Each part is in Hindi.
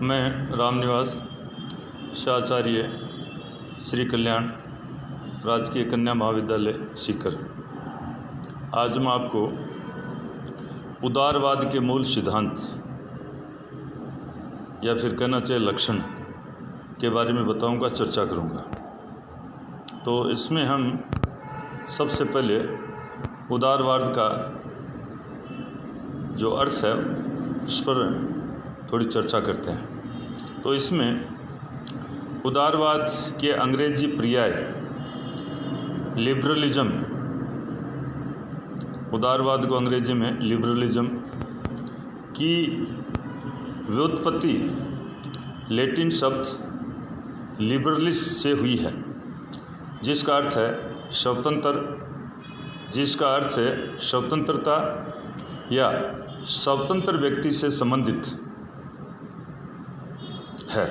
मैं रामनिवास शाचार्य श्री कल्याण राजकीय कन्या महाविद्यालय सीकर। आज मैं आपको उदारवाद के मूल सिद्धांत या फिर कहना चाहिए लक्षण के बारे में बताऊंगा, चर्चा करूंगा। तो इसमें हम सबसे पहले उदारवाद का जो अर्थ है उस पर थोड़ी चर्चा करते हैं। तो इसमें उदारवाद के अंग्रेजी पर्याय लिबरलिज्म, उदारवाद को अंग्रेजी में लिबरलिज्म की व्युत्पत्ति लैटिन शब्द लिबरलिस से हुई है, जिसका अर्थ है स्वतंत्रता या स्वतंत्र व्यक्ति से संबंधित है।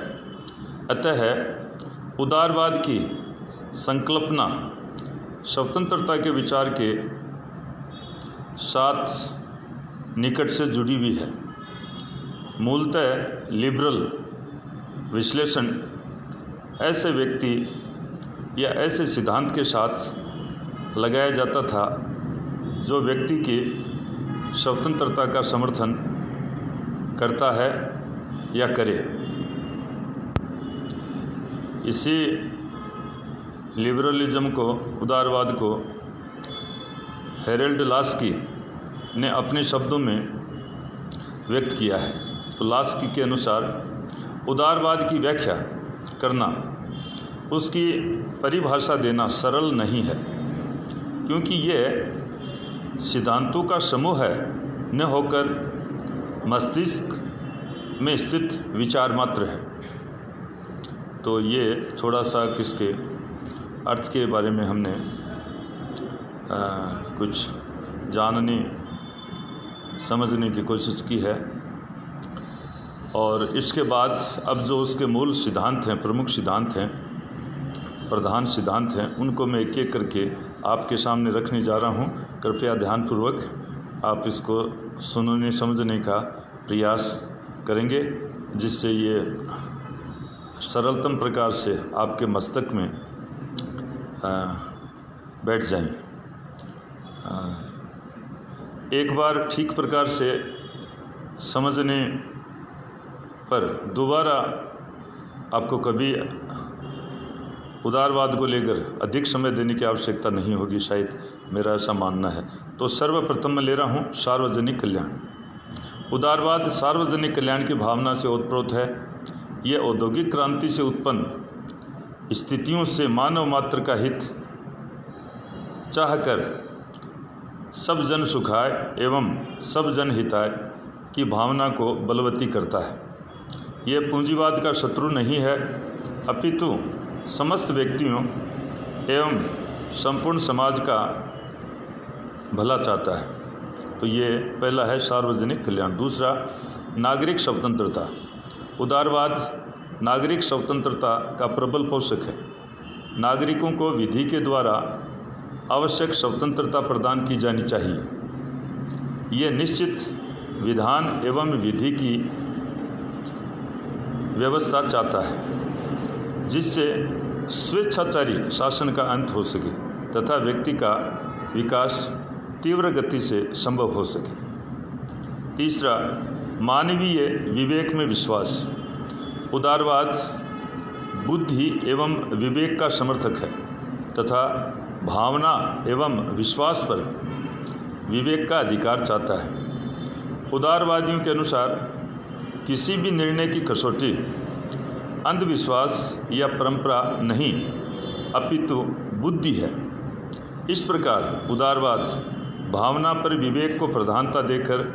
अतः उदारवाद की संकल्पना स्वतंत्रता के विचार के साथ निकट से जुड़ी हुई है। मूलतः लिबरल विश्लेषण ऐसे व्यक्ति या ऐसे सिद्धांत के साथ लगाया जाता था जो व्यक्ति की स्वतंत्रता का समर्थन करता है या करे। इसी लिबरलिज्म को, उदारवाद को हेरल्ड लास्की ने अपने शब्दों में व्यक्त किया है। तो लास्की के अनुसार उदारवाद की व्याख्या करना, उसकी परिभाषा देना सरल नहीं है, क्योंकि यह सिद्धांतों का समूह है, न होकर मस्तिष्क में स्थित विचार मात्र है। तो ये थोड़ा सा किसके अर्थ के बारे में हमने कुछ जानने समझने की कोशिश की है। और इसके बाद अब जो उसके मूल सिद्धांत हैं, प्रमुख सिद्धांत हैं, प्रधान सिद्धांत हैं, उनको मैं एक एक करके आपके सामने रखने जा रहा हूँ। कृपया ध्यानपूर्वक आप इसको सुनने समझने का प्रयास करेंगे, जिससे ये सरलतम प्रकार से आपके मस्तक में बैठ जाएं। एक बार ठीक प्रकार से समझने पर दोबारा आपको कभी उदारवाद को लेकर अधिक समय देने की आवश्यकता नहीं होगी, शायद मेरा ऐसा मानना है। तो सर्वप्रथम मैं ले रहा हूँ सार्वजनिक कल्याण। उदारवाद सार्वजनिक कल्याण की भावना से ओतप्रोत है। यह औद्योगिक क्रांति से उत्पन्न स्थितियों से मानव मात्र का हित चाहकर सब जन सुखाय एवं सब जन हिताय की भावना को बलवती करता है। यह पूंजीवाद का शत्रु नहीं है, अपितु समस्त व्यक्तियों एवं संपूर्ण समाज का भला चाहता है। तो ये पहला है सार्वजनिक कल्याण। दूसरा, नागरिक स्वतंत्रता। उदारवाद नागरिक स्वतंत्रता का प्रबल पोषक है। नागरिकों को विधि के द्वारा आवश्यक स्वतंत्रता प्रदान की जानी चाहिए। यह निश्चित विधान एवं विधि की व्यवस्था चाहता है, जिससे स्वेच्छाचारी शासन का अंत हो सके तथा व्यक्ति का विकास तीव्र गति से संभव हो सके। तीसरा, मानवीय विवेक में विश्वास। उदारवाद बुद्धि एवं विवेक का समर्थक है तथा भावना एवं विश्वास पर विवेक का अधिकार चाहता है। उदारवादियों के अनुसार किसी भी निर्णय की कसौटी अंधविश्वास या परंपरा नहीं, अपितु बुद्धि है। इस प्रकार उदारवाद भावना पर विवेक को प्रधानता देकर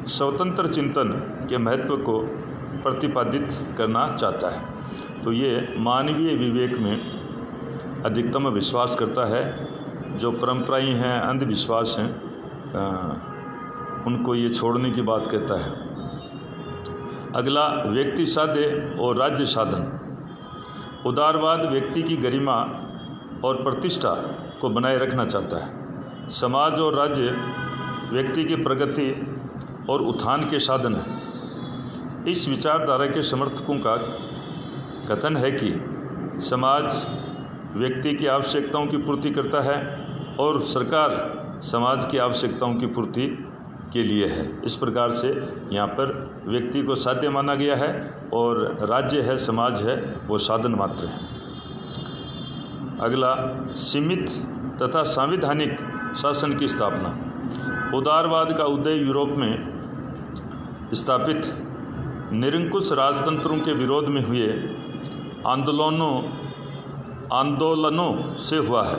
स्वतंत्र चिंतन के महत्व को प्रतिपादित करना चाहता है। तो ये मानवीय विवेक में अधिकतम विश्वास करता है। जो परंपराएं हैं, अंधविश्वास हैं, उनको ये छोड़ने की बात कहता है। अगला, व्यक्ति साधे और राज्य साधन। उदारवाद व्यक्ति की गरिमा और प्रतिष्ठा को बनाए रखना चाहता है। समाज और राज्य व्यक्ति की प्रगति और उत्थान के साधन हैं। इस विचारधारा के समर्थकों का कथन है कि समाज व्यक्ति की आवश्यकताओं की पूर्ति करता है और सरकार समाज की आवश्यकताओं की पूर्ति के लिए है। इस प्रकार से यहाँ पर व्यक्ति को साध्य माना गया है और राज्य है, समाज है, वो साधन मात्र है। अगला, सीमित तथा संवैधानिक शासन की स्थापना। उदारवाद का उदय यूरोप में स्थापित निरंकुश राजतंत्रों के विरोध में हुए आंदोलनों से हुआ है।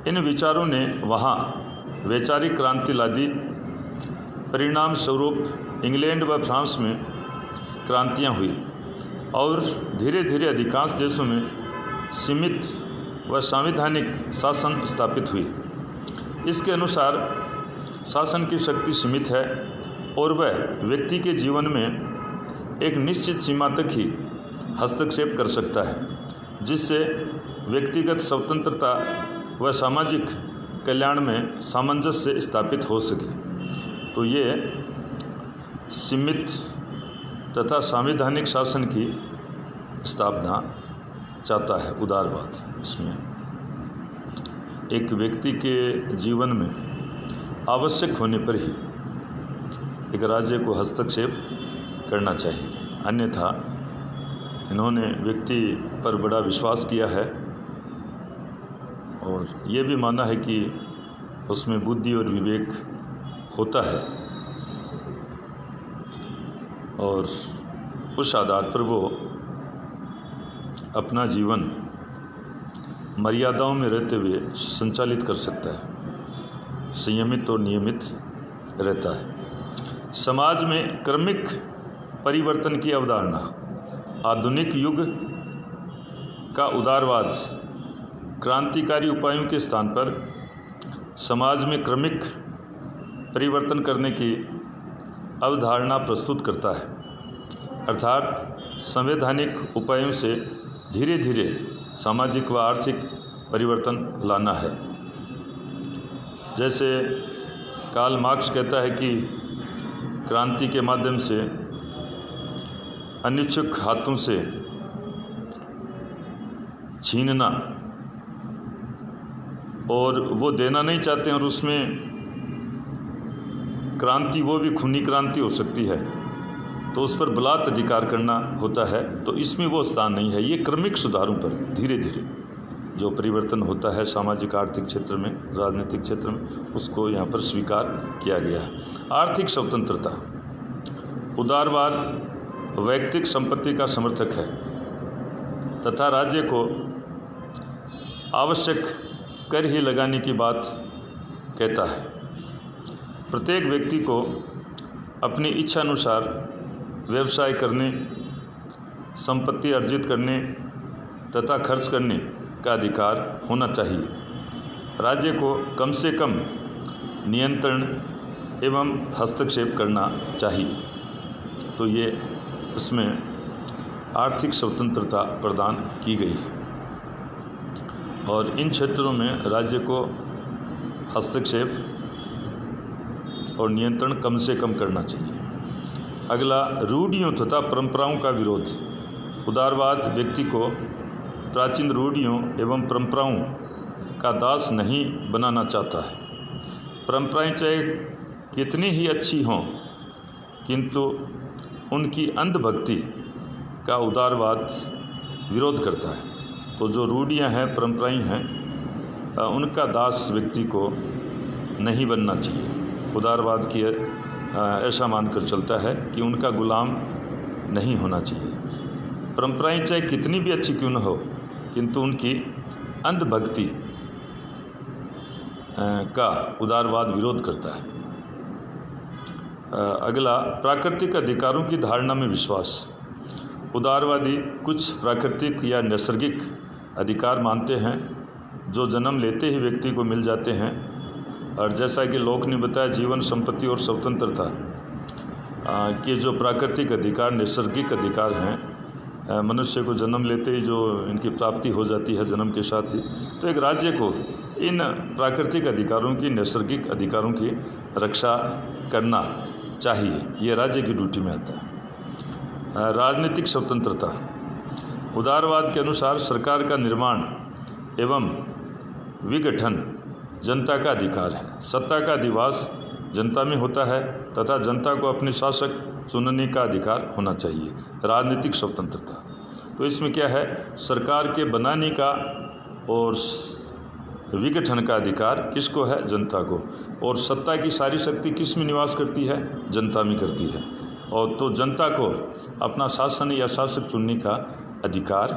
इन विचारों ने वहाँ वैचारिक क्रांति ला दी। परिणाम स्वरूप इंग्लैंड व फ्रांस में क्रांतियाँ हुई और धीरे धीरे अधिकांश देशों में सीमित व संवैधानिक शासन स्थापित हुई। इसके अनुसार शासन की शक्ति सीमित है और वह व्यक्ति के जीवन में एक निश्चित सीमा तक ही हस्तक्षेप कर सकता है, जिससे व्यक्तिगत स्वतंत्रता व सामाजिक कल्याण में सामंजस्य स्थापित हो सके। तो ये सीमित तथा संवैधानिक शासन की स्थापना चाहता है उदारवाद। इसमें एक व्यक्ति के जीवन में आवश्यक होने पर ही एक राज्य को हस्तक्षेप करना चाहिए, अन्यथा इन्होंने व्यक्ति पर बड़ा विश्वास किया है और ये भी माना है कि उसमें बुद्धि और विवेक होता है और उस आधार पर वो अपना जीवन मर्यादाओं में रहते हुए संचालित कर सकता है, संयमित और नियमित रहता है। समाज में क्रमिक परिवर्तन की अवधारणा। आधुनिक युग का उदारवाद क्रांतिकारी उपायों के स्थान पर समाज में क्रमिक परिवर्तन करने की अवधारणा प्रस्तुत करता है, अर्थात संवैधानिक उपायों से धीरे धीरे सामाजिक व आर्थिक परिवर्तन लाना है। जैसे कार्ल मार्क्स कहता है कि क्रांति के माध्यम से अनिच्छुक हाथों से छीनना, और वो देना नहीं चाहते हैं और उसमें क्रांति वो भी खूनी क्रांति हो सकती है, तो उस पर बलात् अधिकार करना होता है। तो इसमें वो स्थान नहीं है। ये क्रमिक सुधारों पर धीरे धीरे जो परिवर्तन होता है सामाजिक आर्थिक क्षेत्र में, राजनीतिक क्षेत्र में, उसको यहाँ पर स्वीकार किया गया है। आर्थिक स्वतंत्रता। उदारवाद वैयक्तिक संपत्ति का समर्थक है तथा राज्य को आवश्यक कर ही लगाने की बात कहता है। प्रत्येक व्यक्ति को अपनी इच्छा अनुसार व्यवसाय करने, संपत्ति अर्जित करने तथा खर्च करने का अधिकार होना चाहिए। राज्य को कम से कम नियंत्रण एवं हस्तक्षेप करना चाहिए। तो ये इसमें आर्थिक स्वतंत्रता प्रदान की गई है और इन क्षेत्रों में राज्य को हस्तक्षेप और नियंत्रण कम से कम करना चाहिए। अगला, रूढ़ियों तथा परंपराओं का विरोध। उदारवाद व्यक्ति को प्राचीन रूढ़ियों एवं परंपराओं का दास नहीं बनाना चाहता है। परंपराएं चाहे कितनी ही अच्छी हों, किंतु उनकी अंधभक्ति का उदारवाद विरोध करता है। तो जो रूढ़ियाँ हैं, परंपराएं हैं, उनका दास व्यक्ति को नहीं बनना चाहिए। उदारवाद की ऐसा मानकर चलता है कि उनका गुलाम नहीं होना चाहिए। परंपराएं चाहे कितनी भी अच्छी क्यों न हो, किंतु उनकी अंधभक्ति का उदारवाद विरोध करता है। अगला, प्राकृतिक अधिकारों की धारणा में विश्वास। उदारवादी कुछ प्राकृतिक या नैसर्गिक अधिकार मानते हैं जो जन्म लेते ही व्यक्ति को मिल जाते हैं, और जैसा कि लोक ने बताया, जीवन, संपत्ति और स्वतंत्रता के जो प्राकृतिक अधिकार, नैसर्गिक अधिकार हैं, मनुष्य को जन्म लेते ही जो इनकी प्राप्ति हो जाती है जन्म के साथ ही। तो एक राज्य को इन प्राकृतिक अधिकारों की, नैसर्गिक अधिकारों की रक्षा करना चाहिए। ये राज्य की ड्यूटी में आता है। राजनीतिक स्वतंत्रता। उदारवाद के अनुसार सरकार का निर्माण एवं विघटन जनता का अधिकार है। सत्ता का अधिवास जनता में होता है तथा जनता को अपने शासक चुनने का अधिकार होना चाहिए। राजनीतिक स्वतंत्रता, तो इसमें क्या है, सरकार के बनाने का और विघटन का अधिकार किसको है, जनता को। और सत्ता की सारी शक्ति किस में निवास करती है, जनता में करती है। और तो जनता को अपना शासन या शासक चुनने का अधिकार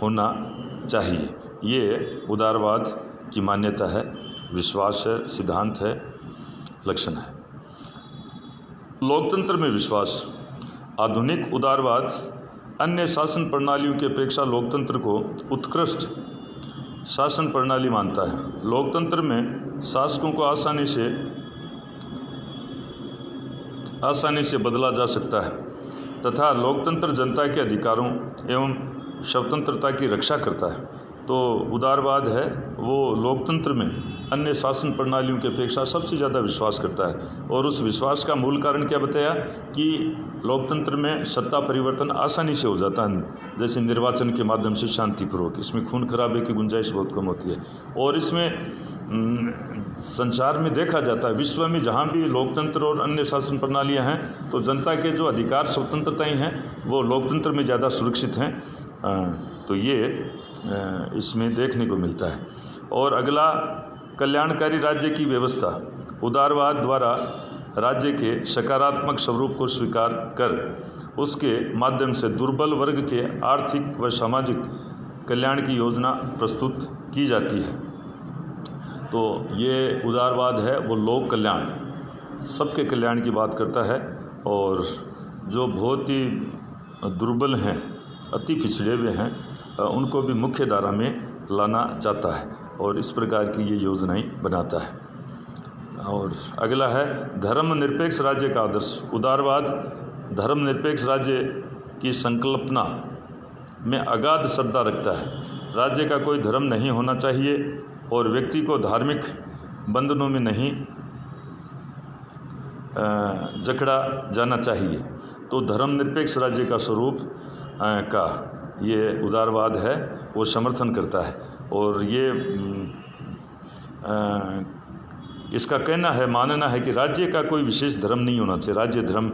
होना चाहिए। ये उदारवाद की मान्यता है, विश्वास है, सिद्धांत है, लक्षण है। लोकतंत्र में विश्वास। आधुनिक उदारवाद अन्य शासन प्रणालियों की अपेक्षा लोकतंत्र को उत्कृष्ट शासन प्रणाली मानता है। लोकतंत्र में शासकों को आसानी से बदला जा सकता है तथा लोकतंत्र जनता के अधिकारों एवं स्वतंत्रता की रक्षा करता है। तो उदारवाद है वो लोकतंत्र में अन्य शासन प्रणालियों की अपेक्षा सबसे ज़्यादा विश्वास करता है। और उस विश्वास का मूल कारण क्या बताया कि लोकतंत्र में सत्ता परिवर्तन आसानी से हो जाता है, जैसे निर्वाचन के माध्यम से शांतिपूर्वक। इसमें खून खराबे की गुंजाइश बहुत कम होती है। और इसमें संसार में देखा जाता है, विश्व में जहाँ भी लोकतंत्र और अन्य शासन प्रणालियाँ हैं तो जनता के जो अधिकार स्वतंत्रताएँ हैं वो लोकतंत्र में ज़्यादा सुरक्षित हैं। तो ये इसमें देखने को मिलता है। और अगला, कल्याणकारी राज्य की व्यवस्था। उदारवाद द्वारा राज्य के सकारात्मक स्वरूप को स्वीकार कर उसके माध्यम से दुर्बल वर्ग के आर्थिक व सामाजिक कल्याण की योजना प्रस्तुत की जाती है। तो ये उदारवाद है वो लोक कल्याण, सबके कल्याण की बात करता है। और जो बहुत ही दुर्बल हैं, अति पिछड़े हुए हैं, उनको भी मुख्य धारा में लाना चाहता है और इस प्रकार की ये योजनाएं बनाता है। और अगला है धर्मनिरपेक्ष राज्य का आदर्श। उदारवाद धर्मनिरपेक्ष राज्य की संकल्पना में अगाध श्रद्धा रखता है। राज्य का कोई धर्म नहीं होना चाहिए और व्यक्ति को धार्मिक बंधनों में नहीं जकड़ा जाना चाहिए। तो धर्मनिरपेक्ष राज्य का स्वरूप का ये उदारवाद है वो समर्थन करता है। और ये इसका कहना है, मानना है कि राज्य का कोई विशेष धर्म नहीं होना चाहिए। राज्य धर्म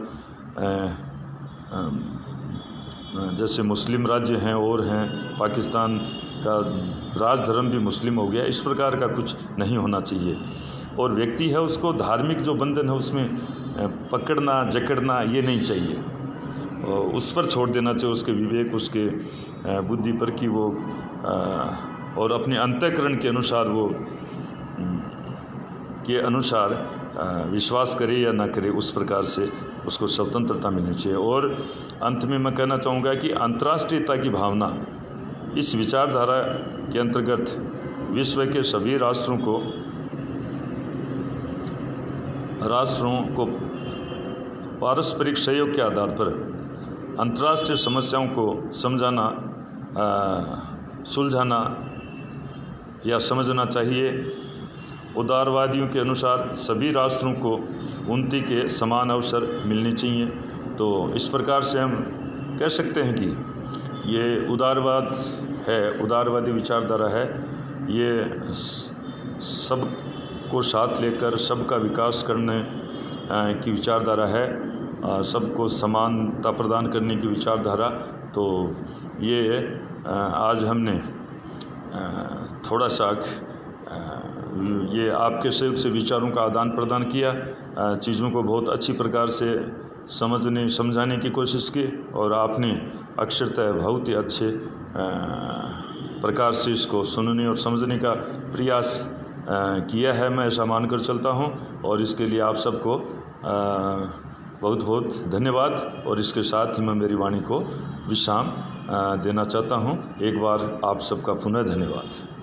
जैसे मुस्लिम राज्य हैं और हैं, पाकिस्तान का राज धर्म भी मुस्लिम हो गया, इस प्रकार का कुछ नहीं होना चाहिए। और व्यक्ति है उसको धार्मिक जो बंधन है उसमें पकड़ना जकड़ना ये नहीं चाहिए, उस पर छोड़ देना चाहिए, उसके विवेक, उसके बुद्धि पर कि वो और अपने अंतःकरण के अनुसार वो के अनुसार विश्वास करे या ना करे, उस प्रकार से उसको स्वतंत्रता मिलनी चाहिए। और अंत में मैं कहना चाहूँगा कि अंतर्राष्ट्रीयता की भावना इस विचारधारा के अंतर्गत विश्व के सभी राष्ट्रों को पारस्परिक सहयोग के आधार पर अंतर्राष्ट्रीय समस्याओं को समझाना, सुलझाना या समझना चाहिए। उदारवादियों के अनुसार सभी राष्ट्रों को उन्नति के समान अवसर मिलने चाहिए। तो इस प्रकार से हम कह सकते हैं कि ये उदारवाद है, उदारवादी विचारधारा है। ये सबको साथ लेकर सबका विकास करने की विचारधारा है, सबको समानता प्रदान करने की विचारधारा। तो ये आज हमने थोड़ा सा ये आपके सहयोग से विचारों का आदान प्रदान किया, चीज़ों को बहुत अच्छी प्रकार से समझाने की कोशिश की और आपने अक्षरतः बहुत ही अच्छे प्रकार से इसको सुनने और समझने का प्रयास किया है। मैं ऐसा मानकर चलता हूँ और इसके लिए आप सबको बहुत बहुत धन्यवाद। और इसके साथ ही मैं मेरी वाणी को विश्राम देना चाहता हूँ। एक बार आप सबका पुनः धन्यवाद।